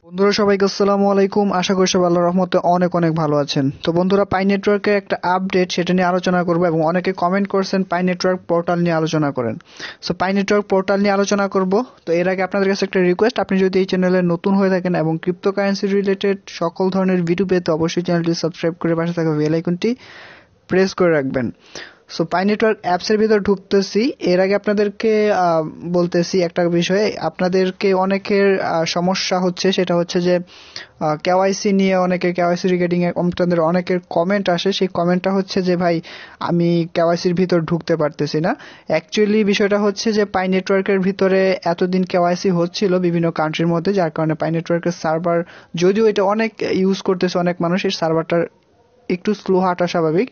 বন্ধুরা সবাইকে আসসালামু আলাইকুম। আশা করি সবাই আল্লাহর রহমতে অনেক অনেক ভালো আছেন। তো বন্ধুরা, পাই নেটওয়ার্কের একটা আপডেট সেটা নিয়ে আলোচনা করব এবং অনেকে কমেন্ট করছেন পাই নেটওয়ার্ক পোর্টাল নিয়ে আলোচনা করেন। সো পাই নেটওয়ার্ক পোর্টাল নিয়ে আলোচনা করব। তো এর আগে আপনাদের কাছে একটা রিকোয়েস্ট, আপনি যদি এই চ্যানেলে নতুন হয়ে থাকেন এবং ক্রিপ্টোকারেন্সি রিলেটেড সকল ধরনের ভিডিও পেতে অবশ্যই চ্যানেলটি সাবস্ক্রাইব করে পাশে থাকা বেল আইকনটি প্রেস করে রাখবেন। সো পাই নেটওয়ার্ক অ্যাপসের ভিতর ঢুকতেছি। এর আগে আপনাদেরকে বলতেছি একটা বিষয়ে, আপনাদেরকে অনেকের সমস্যা হচ্ছে, সেটা হচ্ছে যে কেওয়াইসি নিয়ে অনেকের কেওয়াইসি রিগার্ডিং আপনাদের অনেকের কমেন্ট আসে। সেই কমেন্টটা হচ্ছে যে ভাই আমি কেওয়াইসির ভিতর ঢুকতে পারতেছি না। অ্যাকচুয়ালি বিষয়টা হচ্ছে যে পাই নেটওয়ার্কের ভিতরে এতদিন কেওয়াইসি হচ্ছিল বিভিন্ন কান্ট্রির মধ্যে, যার কারণে পাই নেটওয়ার্কের সার্ভার, যদিও এটা অনেক ইউজ করতেছে অনেক মানুষ, এই সার্ভারটার একটু স্লো হাঁটা স্বাভাবিক।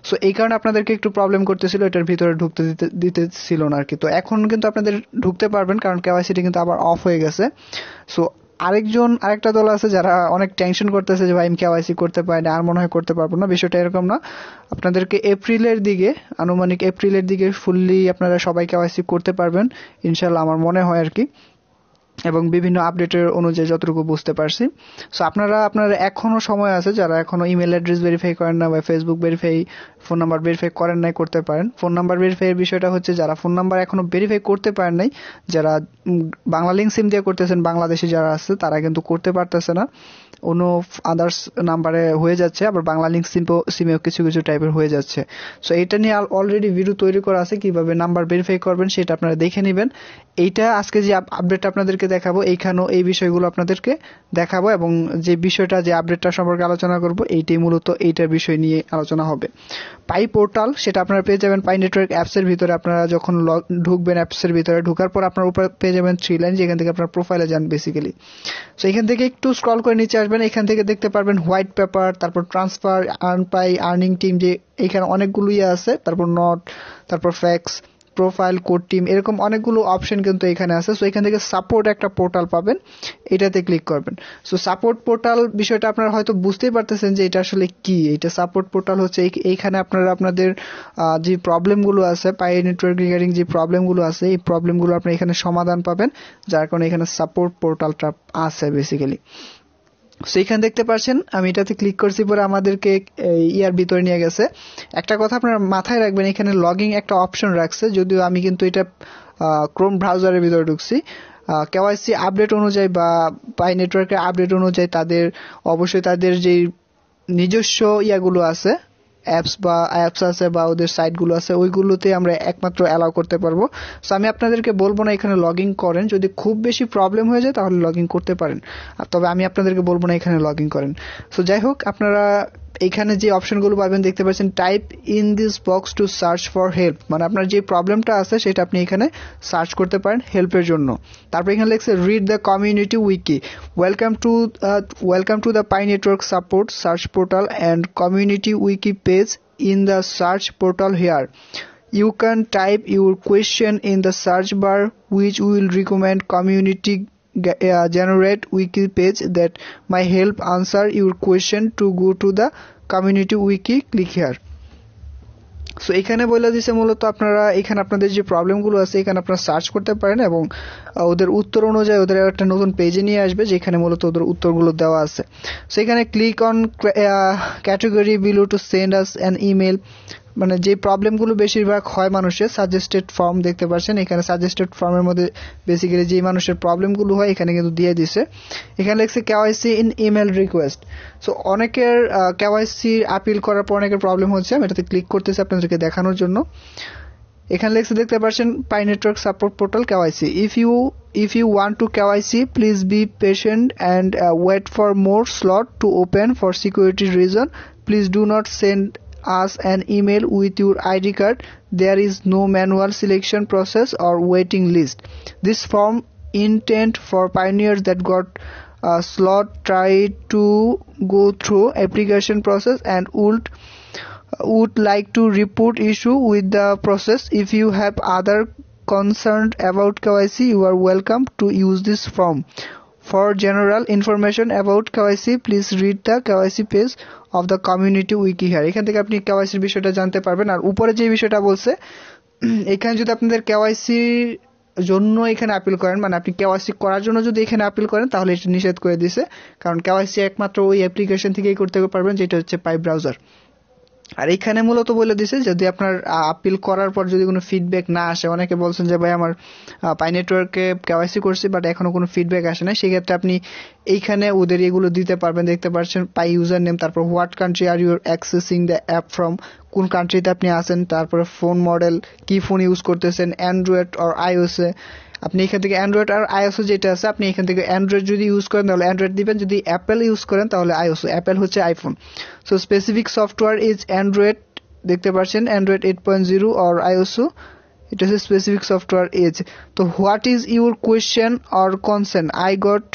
সো এই কারণে আপনাদেরকে একটু প্রবলেম করতেছিল, এটার ভিতরে ঢুকতে দিতেছিল না আর কি। তো এখন কিন্তু আপনাদের ঢুকতে পারবেন, কারণ কেওয়াইসিটি কিন্তু আবার অফ হয়ে গেছে। সো আরেকটা দল আছে যারা অনেক টেনশন করতেছে যে ভাই আমি কেওয়াইসি করতে পারি না, আর মনে হয় করতে পারবো না। বিষয়টা এরকম না, আপনাদেরকে আনুমানিক এপ্রিলের দিকে ফুললি আপনারা সবাই কেওয়াইসি করতে পারবেন ইনশাল্লাহ, আমার মনে হয় আর কি, এবং বিভিন্ন আপডেটের অনুযায়ী যতটুকু বুঝতে পারছি। সো আপনারা এখনো সময় আছে, যারা এখনো ইমেল অ্যাড্রেস ভেরিফাই করেন না বা Facebook verify, phone number verify করেন নাই, করতে পারেন। ফোন নাম্বার ভেরিফাই এর বিষয়টা হচ্ছে, যারা ফোন নাম্বার এখনো ভেরিফাই করতে পারেন নাই, যারা বাংলা লিঙ্ক সিম দিয়ে করতেছেন, বাংলাদেশে যারা আছে তারা কিন্তু করতে পারতেছে না, অন্য আদার্স নাম্বারে হয়ে যাচ্ছে, আবার বাংলা লিঙ্ক সিমেও কিছু কিছু টাইপের হয়ে যাচ্ছে। সো এটা নিয়ে অলরেডি ভিডিও তৈরি করা আছে, কিভাবে নাম্বার ভেরিফাই করবেন সেটা আপনারা দেখে নেবেন। এইটা আজকে যে আপডেটটা আপনাদেরকে দেখাবো, এইখানেও এই বিষয়গুলো আপনাদেরকে দেখাবো, এবং যে বিষয়টা, যে আপডেটটা সম্পর্কে আলোচনা করব, এইটাই মূলত এইটার বিষয় নিয়ে আলোচনা হবে। পাই পোর্টাল সেটা আপনারা পেয়ে যাবেন পাই নেটওয়ার্ক অ্যাপসের ভিতরে। আপনারা যখন ঢুকবেন অ্যাপসের ভিতরে, ঢোকার পর আপনার উপর পেয়ে যাবেন 3 লাইন, যেখান থেকে আপনার প্রোফাইলে যান বেসিক্যালি। সো এখান থেকে একটু স্ক্রল করে নিচে আসবেন, এখান থেকে দেখতে পারবেন হোয়াইট পেপার, তারপর ট্রান্সফার, আর্নিং টিম, যে এখানে অনেকগুলো আছে, তারপর নট, তারপর ফ্যাক্স, প্রোফাইল, কোড টিম, এরকম অনেকগুলো অপশন কিন্তু এখানে আছে। সো এখান থেকে সাপোর্ট একটা পোর্টাল পাবেন, এটাতে ক্লিক করবেন। সো সাপোর্ট পোর্টাল বিষয়টা আপনারা হয়তো বুঝতেই পারতেছেন যে এটা আসলে কি। এটা সাপোর্ট পোর্টাল হচ্ছে এইখানে আপনারা আপনাদের যে প্রবলেমগুলো আছে, পাই নেটওয়ার্ক রিগার্ডিং যে প্রবলেমগুলো আছে, এই প্রবলেমগুলো আপনি এখানে সমাধান পাবেন, যার কারণে এখানে সাপোর্ট পোর্টালটা আছে বেসিক্যালি। সেইখানে দেখতে পাচ্ছেন আমি এটাতে ক্লিক করছি, পরে আমাদেরকে ইয়ার ভিতরে নিয়ে গেছে। একটা কথা আপনারা মাথায় রাখবেন, এখানে লগইন একটা অপশন রাখছে, যদিও আমি কিন্তু এটা ক্রোম ব্রাউজারের ভিতরে ঢুকছি। কেওয়াইসি আপডেট অনুযায়ী বা পাই নেটওয়ার্কের আপডেট অনুযায়ী অবশ্যই তাদের যে নিজস্ব ইয়াগুলো আছে, অ্যাপস আছে বা ওদের সাইটগুলো আছে, ওইগুলোতে আমরা একমাত্র অ্যালাউ করতে পারবো। সো আমি আপনাদেরকে বলবো না এখানে লগ ইন করেন, যদি খুব বেশি প্রবলেম হয়ে যায় তাহলে লগ ইন করতে পারেন, তবে আমি আপনাদেরকে বলবো না এখানে লগ ইন করেন। সো যাই হোক, আপনারা এখানে যে অপশনগুলো পাবেন দেখতে পাচ্ছেন, type in this box to search for help, মানে আপনার যে প্রবলেমটা আছে সেটা আপনি এখানে সার্চ করতে পারেন হেল্পের জন্য। তারপর এখানে লিখছে read the community wiki, welcome to the Pi network support search portal and community wiki page in the search portal here. You can type your question in the search bar, which will recommend community generate wiki page that might help answer your question. To go to the community wiki, click here. So এখানে বলে দিছে মূলত আপনারা এখানে আপনাদের যে প্রবলেমগুলো আছে এখানে আপনারা সার্চ করতে পারেন, এবং ওদের উত্তর অনুযায়ী ওদের একটা নতুন পেজে নিয়ে আসবে, যেখানে মূলত ওদের উত্তরগুলো দেওয়া আছে। সো এখানে click on category below to send us an email, মানে যে প্রবলেমগুলো বেশিরভাগ হয় মানুষের, সাজেস্টেড ফর্ম দেখতে পাচ্ছেন, এখানে সাজেস্টেড ফর্মের মধ্যে বেসিক্যালি যে মানুষের প্রবলেমগুলো হয় এখানে কিন্তু দিয়ে দিছে। এখানে লিখছে KYC in email request. So অনেকের কেওয়াইসি আপিল করার পর অনেকের প্রবলেম হচ্ছে, আমি এটাতে ক্লিক করতেছি আপনাদেরকে দেখানোর জন্য। এখানে লিখছে দেখতে পাচ্ছেন Pi network support portal KYC, if you want to KYC, please be patient and wait for more slot to open. For security reason, please do not send us an email with your ID card. There is no manual selection process or waiting list. This form intent for pioneers that got a slot, try to go through application process and would like to report issue with the process. If you have other concerned about KYC, you are welcome to use this form. For general information about KYC, please read the KYC page of the community wiki here. এখান থেকে আপনি KYC এর বিষয়টা জানতে পারবেন। আর উপরে যে বিষয়টা বলছে, এখানে যদি আপনাদের KYC জন্য এখানে আপিল করেন, মানে আপনি কেওয়াইসি করার জন্য যদি এখানে আপিল করেন তাহলে এটা নিষেধ করে দিছে, কারণ কেওয়াইসি একমাত্র ওই অ্যাপ্লিকেশন থেকেই করতে পারবেন যেটা হচ্ছে পাই ব্রাউজার। আর এখানে মূলত বলে দিছে যদি আপনার আপিল করার পর যদি কোনো ফিডব্যাক না আসে, অনেকে বলছেন যে ভাই আমার পাই নেটওয়ার্কে কেওয়াইসি করছি বাট এখনো কোনো ফিডব্যাক আসে না, সেক্ষেত্রে আপনি এইখানে ওদের এগুলো দিতে পারবেন। দেখতে পাচ্ছেন পাই ইউজার নেম, তারপর what country are your accessing the app from, কোন কান্ট্রিতে আপনি আছেন, তারপরে ফোন মডেল, কি ফোন ইউজ করতেছেন, অ্যান্ড্রয়েড আর আইওএস এ। আপনি এখান থেকে অ্যান্ড্রয়েড আর আইওএস যেটা আছে আপনি এখান থেকে অ্যান্ড্রয়েড যদি ইউজ করেন তাহলে অ্যান্ড্রয়েড দিবেন, যদি অ্যাপেল ইউজ করেন তাহলে আইওএস। অ্যাপেল হচ্ছে iPhone. So specific software is Android, দেখতে পাচ্ছেন অ্যান্ড্রয়েড 8.0 আর আইওএস, এটা হচ্ছে স্পেসিফিক সফটওয়্যার এজ। তো what is your question or concern, I got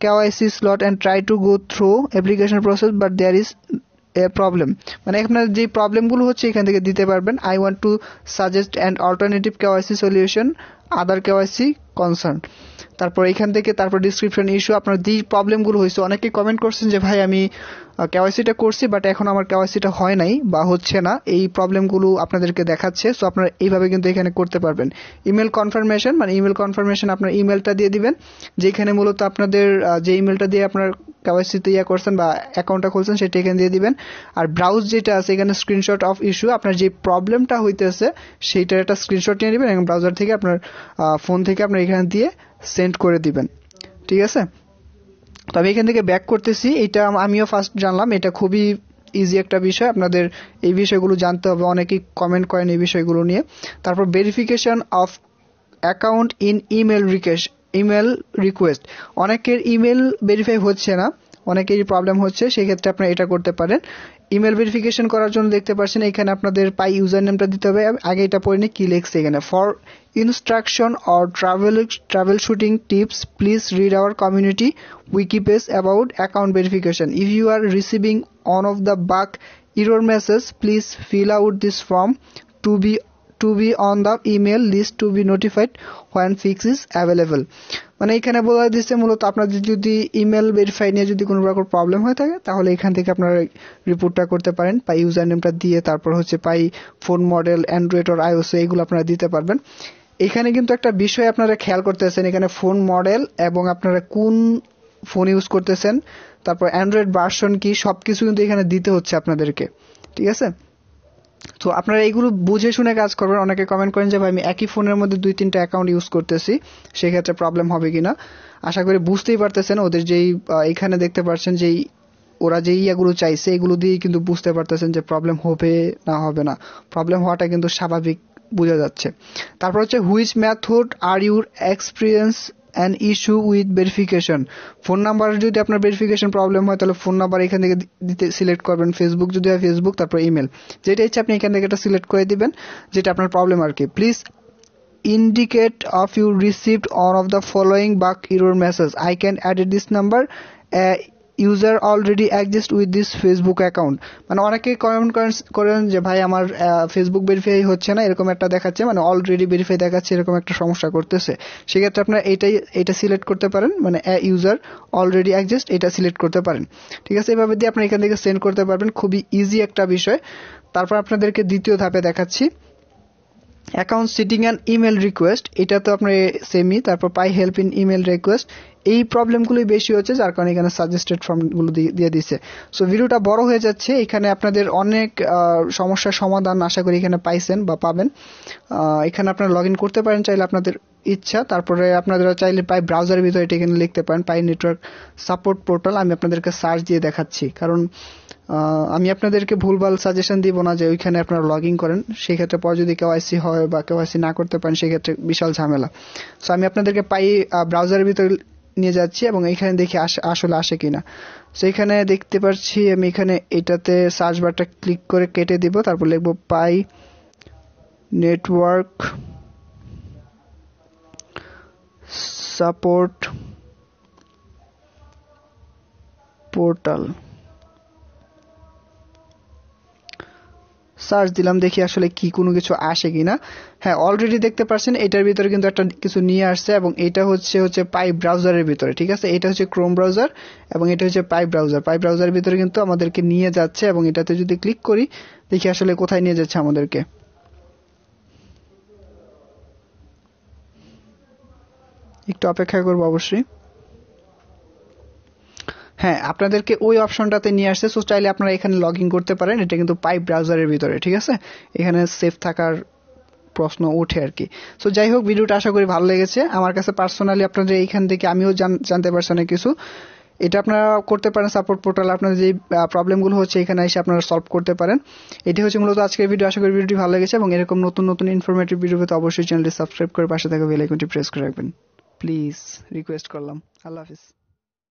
KYC slot and try to go through application process but there is a problem, মানে আপনার যে প্রবলেমগুলো হচ্ছে এখান থেকে দিতে পারবেন। I want to suggest and alternative KYC solution, other KYC concern. তারপর এখান থেকে তারপর ডিসক্রিপশন ইস্যু, আপনার যে প্রবলেমগুলো হয়েছে, অনেকে কমেন্ট করছেন যে ভাই আমি কেওয়াইসিটা করছি বাট এখন আমার কেওয়াইসিটা হয় নাই বা হচ্ছে না, এই প্রবলেমগুলো আপনাদেরকে দেখাচ্ছে। সো আপনারা এইভাবে কিন্তু এখানে করতে পারবেন। ইমেল কনফার্মেশন, মানে ইমেল কনফার্মেশন আপনার ইমেলটা দিয়ে দিবেন, যেখানে মূলত আপনাদের যে ইমেলটা দিয়ে আপনার কেওয়াইসিতে করছেন বা অ্যাকাউন্টটা খুলছেন সেটা এখানে দিয়ে দিবেন। আর ব্রাউজ যেটা আছে এখানে স্ক্রিনশট অফ ইস্যু, আপনার যে প্রবলেমটা হইতেছে সেইটার একটা স্ক্রিনশট নিয়ে নেবেন এবং ব্রাউজার থেকে আপনার ফোন থেকে আপনার এখানে দিয়ে সেন্ড করে দিবেন, ঠিক আছে। তো আমি এখান থেকে ব্যাক করতেছি, এটা আমিও ফার্স্ট জানলাম, এটা খুবই ইজি একটা বিষয়, আপনাদের এই বিষয়গুলো জানতে হবে, অনেকেই কমেন্ট করেন এই বিষয়গুলো নিয়ে। তারপর verification of account in email request, অনেকের ইমেল ভেরিফাই হচ্ছে না, অনেকেরই প্রবলেম হচ্ছে, সেক্ষেত্রে আপনারা এটা করতে পারেন। ইমেল ভেরিফিকেশন করার জন্য দেখতে পাচ্ছেন এখানে আপনাদের পাই ইউজার নেমটা দিতে হবে। আগে এটা পড়ে নিই কি লিখছে এখানে, for instruction or travel shooting tips please read our community wiki page about account verification. If you are receiving one of the bug error message, please fill out this form to be on the email list to be notified when fix is available. মানে এখানে বলা দিচ্ছে মূলত আপনাদের যদি email verify নিয়ে যদি কোনো রকম প্রবলেম হয়ে থাকে তাহলে এখান থেকে আপনারা রিপোর্টটা করতে পারেন পাই ইউজার নেমটা দিয়ে, তারপর হচ্ছে পাই ফোন মডেল, অ্যান্ড্রয়েড আর আইওএস এগুলো আপনারা দিতে পারবেন। এখানে কিন্তু একটা বিষয় আপনারা খেয়াল করতেছেন, এখানে ফোন মডেল এবং আপনারা কোন ফোন ইউজ করতেছেন, তারপর অ্যান্ড্রয়েড ভার্সন কি, সবকিছু কিন্তু এখানে দিতে হচ্ছে আপনাদেরকে, ঠিক আছে। তো আপনারা এইগুলো বুঝে শুনে কাজ করবেন। অনেকে কমেন্ট করেন যে ভাই আমি একই ফোনের মধ্যে 2-3টা অ্যাকাউন্ট ইউজ করতেছি, সেক্ষেত্রে প্রবলেম হবে কিনা। আশা করি বুঝতেই পারতেছেন, ওদের যেই এখানে দেখতে পাচ্ছেন যেই ওরা যে ইয়াগুলো চাইছে এগুলো দিয়ে কিন্তু বুঝতে পারতেছেন যে প্রবলেম হবে না হবে না, প্রবলেম হওয়াটা কিন্তু স্বাভাবিক বোঝা যাচ্ছে। তারপর হচ্ছে which method are your experience an issue with verification, phone number যদি আপনার ভেরিফিকেশন প্রবলেম হয় তাহলে ফোন নাম্বার এখান থেকে দিতে সিলেক্ট করবেন, ফেসবুক যদি হয় ফেসবুক, তারপর ইমেল, যেটা ইচ্ছে আপনি এখান থেকে এটা সিলেক্ট করে দিবেন যেটা আপনার প্রবলেম আর কি। Please indicate of you received one of the following bug error message, I can edit this number, user already exists with this Facebook account। মানে অনেকে কমেন্ট করেন যে ভাই আমার ফেসবুক ভেরিফাই হচ্ছে না, এরকম একটা দেখাচ্ছে, মানে অলরেডি ভেরিফাই দেখাচ্ছে, এরকম একটা সমস্যা করতেছে। সেক্ষেত্রে আপনারা এটা সিলেক্ট করতে পারেন, মানে ইউজার অলরেডি এক্সিস্ট এটা সিলেক্ট করতে পারেন, ঠিক আছে। এভাবে দিয়ে আপনি এখান থেকে সেন্ড করতে পারবেন, খুবই ইজি একটা বিষয়। তারপর আপনাদেরকে দ্বিতীয় ধাপে দেখাচ্ছি account sitting and email request, এটা তো আপনার সেমই। তারপর পাই হেল্প ইন ইমেল রিকোয়েস্ট, এই প্রবলেমগুলোই বেশি হচ্ছে যার কারণে এখানে সাজেস্টেড ফর্মগুলো দিয়ে দিচ্ছে। সো ভিডিওটা বড় হয়ে যাচ্ছে, এখানে আপনাদের অনেক সমস্যার সমাধান আশা করি এখানে পাইছেন বা পাবেন। এখানে আপনারা লগ ইন করতে পারেন চাইলে আপনাদের ইচ্ছা। তারপরে আপনারা চাইলে পাই ব্রাউজারের ভিতরে এটা এখানে লিখতে পারেন পাই নেটওয়ার্ক সাপোর্ট পোর্টাল। আমি আপনাদেরকে সার্চ দিয়ে দেখাচ্ছি, কারণ আমি আপনাদেরকে ভুলভাল সাজেশন দিব না যে ওইখানে আপনারা লগ ইন করেন, সেক্ষেত্রে পর যদি কেওয়াইসি হয় বা কেওয়াইসি না করতে পারেন সেক্ষেত্রে বিশাল ঝামেলা। সো আমি আপনাদেরকে পাই ব্রাউজারের ভিতরে নিয়ে যাচ্ছি এবং এখানে দেখি আসলে আসে কিনা। সো এখানে দেখতে পাচ্ছি আমি এখানে এটাতে সার্চ বারটা ক্লিক করে কেটে দিব, তারপর লিখবো পাই নেটওয়ার্ক সাপোর্ট পোর্টাল, সার্চ দিলাম, দেখি আসলে কি কোনো কিছু আসে কিনা। হ্যাঁ, অলরেডি দেখতে পাচ্ছেন এটার ভিতরে কিন্তু একটা কিছু নিয়ে আসছে এবং এটা হচ্ছে পাই ব্রাউজারের ভিতরে, ঠিক আছে। এটা হচ্ছে ক্রোম ব্রাউজার এবং এটা হচ্ছে পাই ব্রাউজারের ভিতরে কিন্তু আমাদেরকে নিয়ে যাচ্ছে এবং এটাতে যদি ক্লিক করি দেখি আসলে কোথায় নিয়ে যাচ্ছে আমাদেরকে। একটু অপেক্ষা করবো অবশ্যই। হ্যাঁ, আপনাদেরকে ওই অপশনটাতে নিয়ে আসছে। সো চাইলে আপনারা এখানে লগ ইন করতে পারেন। এটা কিন্তু পাইপ ব্রাউজারের ভিতরে, ঠিক আছে? এখানে সেফ থাকার প্রশ্ন ওঠে আর কি। সো যাই হোক, ভিডিওটা আশা করি ভালো লেগেছে। আমার কাছে পার্সোনালি আপনাদের এইখান থেকে আমিও জানতে পারছি অনেক কিছু। এটা আপনারা করতে পারেন সাপোর্ট পোর্টালে, আপনাদের যে প্রবলেমগুলো হচ্ছে এখানে এসে আপনারা সলভ করতে পারেন। এটি হচ্ছে মূলত আজকের ভিডিও। আশা করি ভিডিওটি ভালো লেগেছে এবং এরকম নতুন নতুন ইনফরমেটিভ ভিডিও পেতে অবশ্যই চ্যানেলটি সাবস্ক্রাইব করে পাশে থাকা বেল আইকনটি প্রেস করে রাখবেন। প্লিজ রিকোয়েস্ট করলাম। আল্লাহ হাফিজ।